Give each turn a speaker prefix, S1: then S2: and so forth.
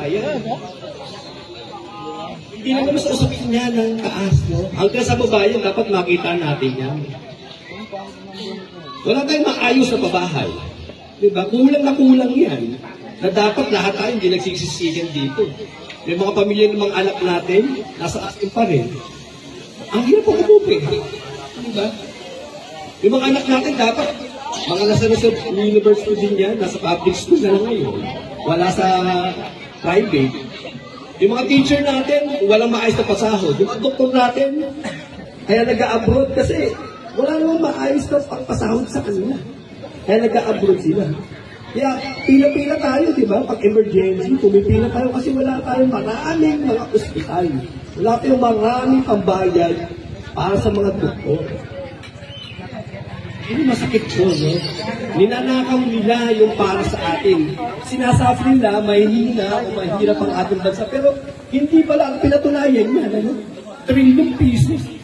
S1: bayan. Hindi naman sa usapin niya ng taas, no? Hanggang sa babayan, dapat makita natin yan. Wala tayong maayos na pabahay. Diba? Kulang na kulang yan. Na dapat lahat tayo hindi nagsisisigan dito. Yung mga pamilya ng mga anak natin, nasa asin pa rin. Ang hirap ang umupi. Diba? Yung mga anak natin dapat, mga nasa university din yan, nasa public school na lang ngayon. Wala sa private. Yung mga teacher natin, walang maayos na pasahod. Yung mga doktor natin, kaya nag-a-abroad kasi wala namang maayos na pasahod sa kanila. Kaya nag-a-abroad sila. Kaya pila-pila tayo, di ba? Pag emergency, pumipila tayo kasi wala tayong maraming mga ospital. Wala tayong maraming pambayad para sa mga doktor. Ano masakit po, no? Ninanakaw nila yung para sa atin. Sinasabi nila, mahihina o mahirap ang ating bansa. Pero hindi pala ang pinatunayan niya, ano? $1 trillion.